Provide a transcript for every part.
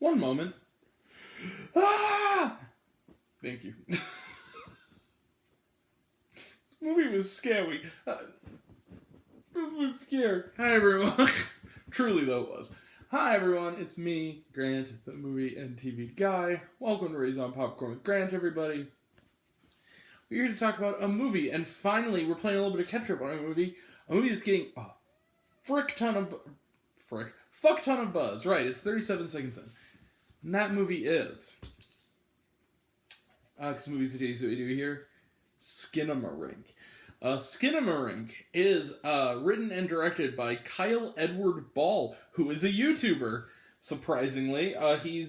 One moment. Ah! Thank you. This movie was scary. I was scared. Hi, everyone. Truly, though, it was. Hi, everyone. It's me, Grant, the movie and TV guy. Welcome to Raise on Popcorn with Grant, everybody. We're here to talk about a movie, and finally, we're playing a little bit of catch-up on a movie that's getting a fuck ton of buzz. Right, it's 37 seconds in. And that movie is, because movies today, so we do here, Skinamarink. Skinamarink is written and directed by Kyle Edward Ball, who is a YouTuber, surprisingly. He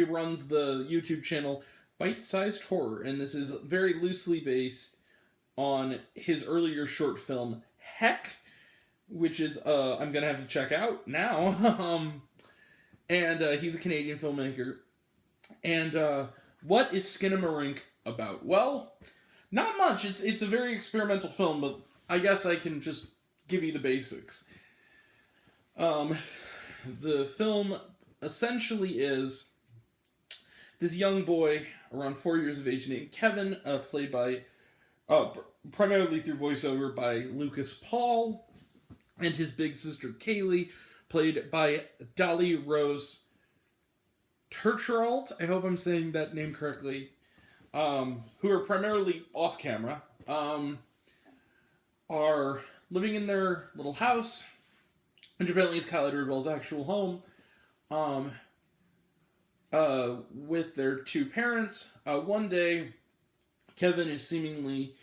runs the YouTube channel Bite-Sized Horror, and this is very loosely based on his earlier short film, Heck, which is, I'm going to have to check out now. And he's a Canadian filmmaker. And what is Skinamarink about? Well, not much. It's a very experimental film, but I guess I can just give you the basics. The film essentially is this young boy, around 4 years of age, named Kevin, played by, primarily through voiceover by Lucas Paul, and his big sister Kaylee, played by Dolly Rose Turturalt. I hope I'm saying that name correctly. Who are primarily off camera, are living in their little house, which apparently is Kyle Edward Ball's actual home, with their two parents. One day, Kevin is seemingly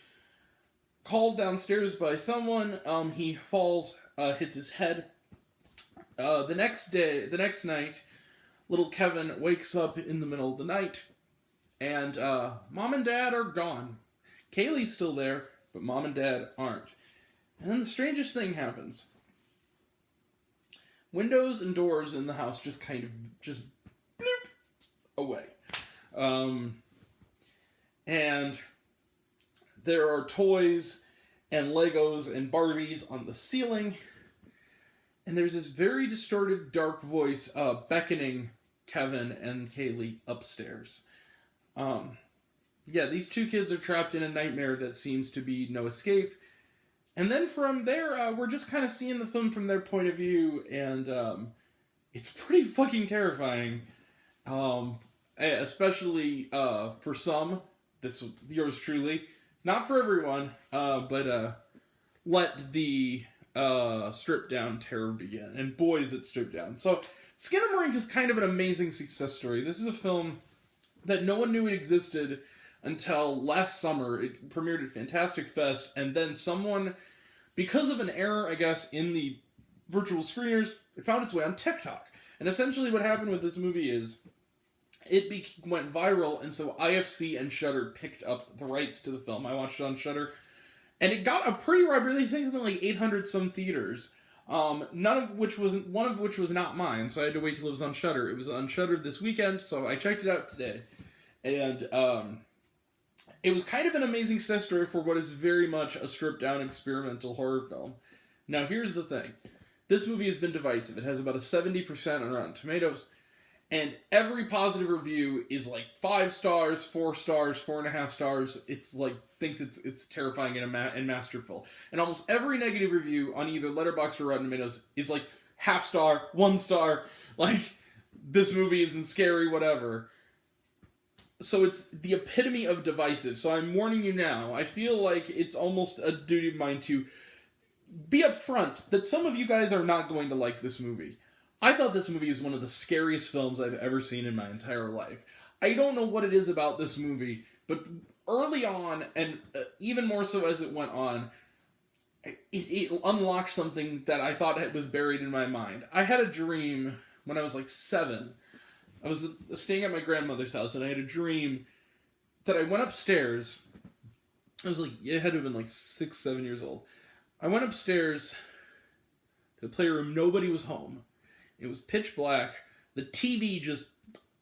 called downstairs by someone. He falls, hits his head. The next night, little Kevin wakes up in the middle of the night, and Mom and Dad are gone. Kaylee's still there, but Mom and Dad aren't. And then the strangest thing happens. Windows and doors in the house just kind of just bloop away. And there are toys and Legos and Barbies on the ceiling. And there's this very distorted, dark voice beckoning Kevin and Kaylee upstairs. These two kids are trapped in a nightmare that seems to be no escape. And then from there, we're just kind of seeing the film from their point of view, and it's pretty fucking terrifying. Especially for some, yours truly. Not for everyone, but let the stripped down terror begin. And boy, is it stripped down. So, Skinamarink is kind of an amazing success story. This is a film that no one knew it existed until last summer. It premiered at Fantastic Fest, and then someone, because of an error, I guess, in the virtual screeners, it found its way on TikTok. And essentially what happened with this movie is it went viral, and so IFC and Shudder picked up the rights to the film. I watched it on Shudder, and it got a pretty wide release. I think something like 800 some theaters. One of which was not mine, so I had to wait till it was on Shudder. It was on Shudder this weekend, so I checked it out today. And it was kind of an amazing success story for what is very much a stripped-down experimental horror film. Now, here's the thing. This movie has been divisive. It has about a 70% on Rotten Tomatoes, and every positive review is like 5 stars, 4 stars, 4.5 stars. It's like, thinks it's terrifying and masterful. And almost every negative review on either Letterboxd or Rotten Tomatoes is like half star, 1 star, like, this movie isn't scary, whatever. So it's the epitome of divisive. So I'm warning you now. I feel like it's almost a duty of mine to be upfront that some of you guys are not going to like this movie. I thought this movie is one of the scariest films I've ever seen in my entire life. I don't know what it is about this movie, but early on, and even more so as it went on, it unlocked something that I thought was buried in my mind. I had a dream when I was like 7. I was staying at my grandmother's house, and I had a dream that I went upstairs. I was like, it had to have been like 6, 7 years old. I went upstairs to the playroom. Nobody was home. It was pitch black. The TV just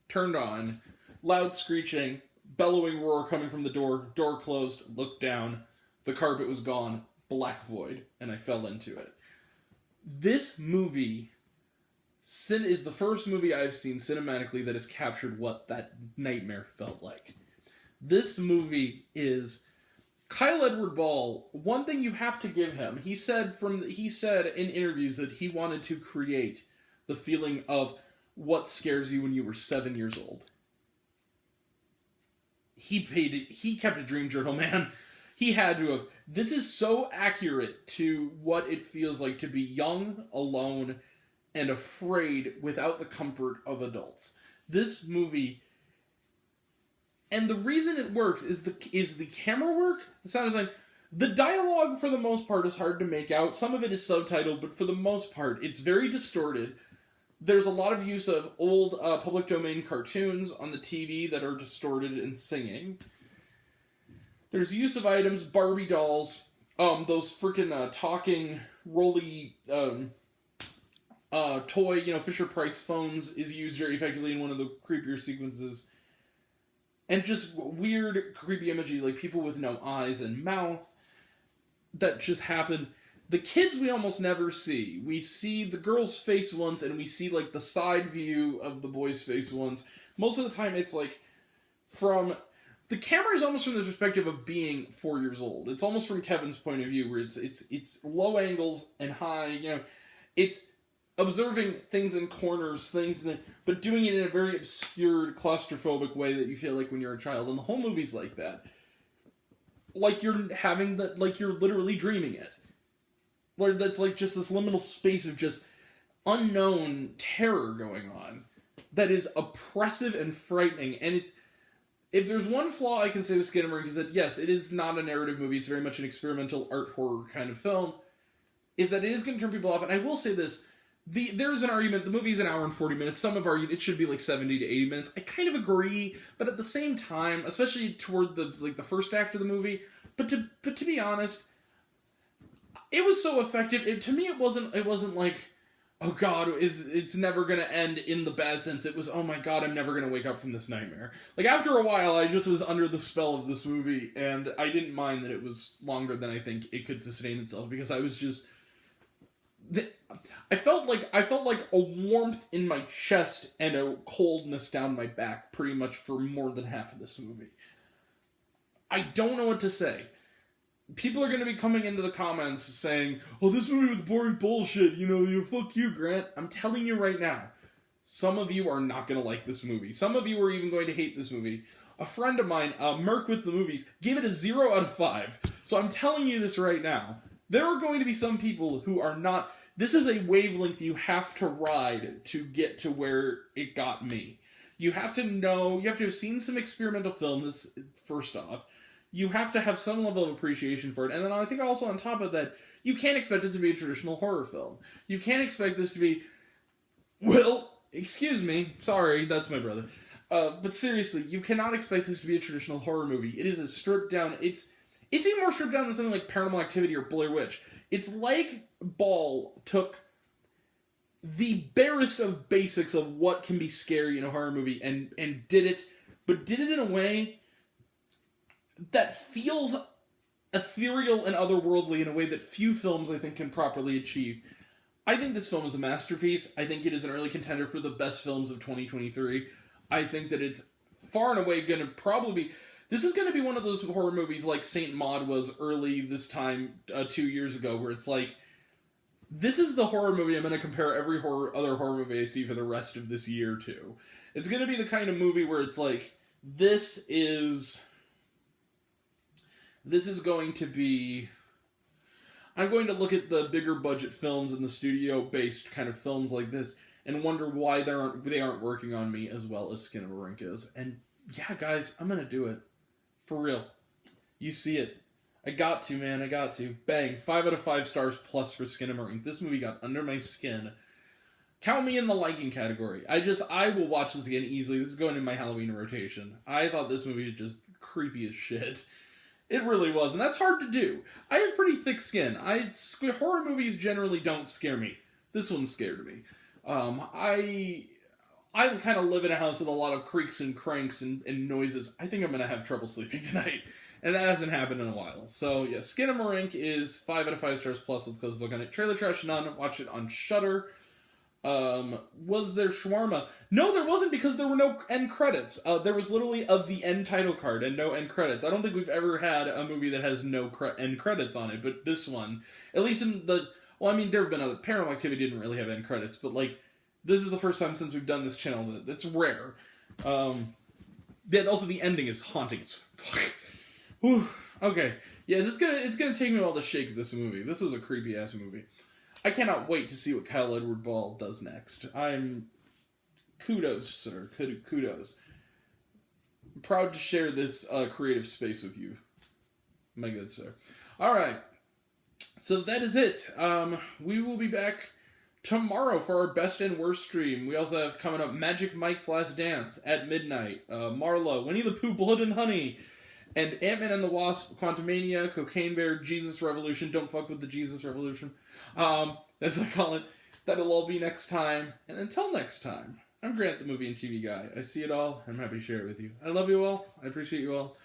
turned on. Loud screeching, bellowing roar coming from the door. Door closed, looked down. The carpet was gone. Black void. And I fell into it. This movie Sin is the first movie I've seen cinematically that has captured what that nightmare felt like. This movie is Kyle Edward Ball. One thing you have to give him, he said in interviews that he wanted to create the feeling of what scares you when you were 7 years old. He kept a dream journal, man. He had to have. This is so accurate to what it feels like to be young, alone, and afraid without the comfort of adults. This movie, and the reason it works is the camera work, the sound design. The dialogue, for the most part, is hard to make out. Some of it is subtitled, but for the most part, it's very distorted. There's a lot of use of old public domain cartoons on the TV that are distorted and singing. There's use of items, Barbie dolls, those freaking talking rolly toy, Fisher-Price phones is used very effectively in one of the creepier sequences. And just weird, creepy imagery, like people with no eyes and mouth, that just happen. The kids we almost never see. We see the girl's face once, and we see, like, the side view of the boy's face once. Most of the time, it's, like, from... The camera is almost from the perspective of being 4 years old. It's almost from Kevin's point of view, where it's low angles and high, It's observing things in corners, but doing it in a very obscured, claustrophobic way that you feel like when you're a child. And the whole movie's like that. Like you're literally dreaming it. Where that's like just this liminal space of just unknown terror going on that is oppressive and frightening. And if there's one flaw I can say with Skinamarink is that, yes, it is not a narrative movie. It's very much an experimental art horror kind of film. Is that it is going to turn people off. And I will say this. There is an argument. The movie is an hour and 40 minutes. Some have argued it should be like 70 to 80 minutes. I kind of agree. But at the same time, especially toward the first act of the movie, but to be honest, it was so effective. To me, it wasn't like, oh god, it's never going to end in the bad sense. It was, oh my god, I'm never going to wake up from this nightmare. Like, after a while, I just was under the spell of this movie, and I didn't mind that it was longer than I think it could sustain itself, because I was just... I felt like a warmth in my chest and a coldness down my back pretty much for more than half of this movie. I don't know what to say. People are going to be coming into the comments saying, oh, this movie was boring bullshit, fuck you, Grant. I'm telling you right now, some of you are not going to like this movie. Some of you are even going to hate this movie. A friend of mine, Merc with the Movies, gave it a 0 out of 5. So I'm telling you this right now. There are going to be some people who are not... This is a wavelength you have to ride to get to where it got me. You have to have seen some experimental films, first off. You have to have some level of appreciation for it. And then I think also on top of that, you can't expect it to be a traditional horror film. You can't expect this to be, well, excuse me, sorry, that's my brother. But seriously, you cannot expect this to be a traditional horror movie. It is a stripped down, it's even more stripped down than something like Paranormal Activity or Blair Witch. It's like Ball took the barest of basics of what can be scary in a horror movie and did it, but did it in a way that feels ethereal and otherworldly in a way that few films, I think, can properly achieve. I think this film is a masterpiece. I think it is an early contender for the best films of 2023. I think that it's far and away going to probably be... This is going to be one of those horror movies like Saint Maud was early this time 2 years ago, where it's like, this is the horror movie I'm going to compare every other horror movie I see for the rest of this year to. It's going to be the kind of movie where it's like, this is going to be... I'm going to look at the bigger budget films and the studio-based kind of films like this and wonder why they aren't working on me as well as Skinamarink is. And yeah, guys, I'm going to do it. For real. You see it. I got to, man. I got to. Bang. 5 out of 5 stars plus for Skinamarink. This movie got under my skin. Count me in the liking category. I will watch this again easily. This is going in my Halloween rotation. I thought this movie was just creepy as shit. It really was, and that's hard to do. I have pretty thick skin. Horror movies generally don't scare me. This one scared me. I kind of live in a house with a lot of creaks and cranks and noises. I think I'm going to have trouble sleeping tonight. And that hasn't happened in a while. So, yeah, Skinamarink is 5 out of 5 stars plus. Let's close the book on it. Trailer Trash None. Watch it on Shudder. Was there shawarma? No, there wasn't, because there were no end credits. There was literally the end title card and no end credits. I don't think we've ever had a movie that has no end credits on it, but this one, at least in the... Well, I mean, there have been other... Paranormal Activity didn't really have end credits, but, like, this is the first time since we've done this channel that it's rare. Also, the ending is haunting as fuck. Whew. Okay. Yeah, it's gonna take me a while to shake this movie. This was a creepy-ass movie. I cannot wait to see what Kyle Edward Ball does next. Kudos, sir. Kudos. I'm proud to share this creative space with you, my good sir. Alright. So that is it. We will be back tomorrow for our best and worst stream. We also have coming up Magic Mike's Last Dance at midnight. Marlo, Winnie the Pooh, Blood and Honey, and Ant-Man and the Wasp, Quantumania, Cocaine Bear, Jesus Revolution. Don't fuck with the Jesus Revolution. As I call it. That'll all be next time. And until next time, I'm Grant, the movie and TV guy. I see it all. I'm happy to share it with you. I love you all. I appreciate you all.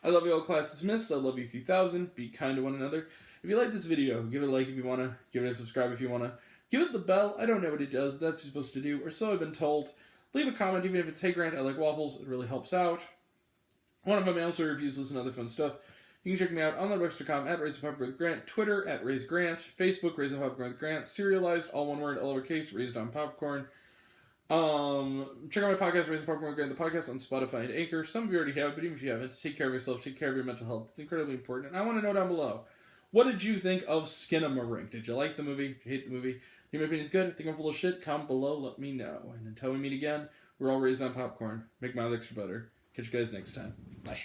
I love you all, class dismissed. I love you 3000. Be kind to one another. If you like this video, give it a like if you want to. Give it a subscribe if you want to. Give it the bell. I don't know what it does. That's what you're supposed to do, or so I've been told. Leave a comment, even if it's, hey Grant, I like waffles. It really helps out. One of my mail story reviews, listen to other fun stuff. You can check me out on onlinebooks.com at Raising Popcorn with Grant, Twitter at Raise Grant, Facebook Raising Popcorn with Grant, serialized, all one word, all lowercase, Raised on Popcorn. Check out my podcast, Raising Popcorn with Grant, the podcast on Spotify and Anchor. Some of you already have, but even if you haven't, take care of yourself, take care of your mental health. It's incredibly important. And I want to know down below, what did you think of Skinamarink? Did you like the movie? Did you hate the movie? Think my opinion's good? Think I'm full of shit? Comment below, let me know. And until we meet again, we're all raised on popcorn. Make my life extra better. Catch you guys next time. Bye.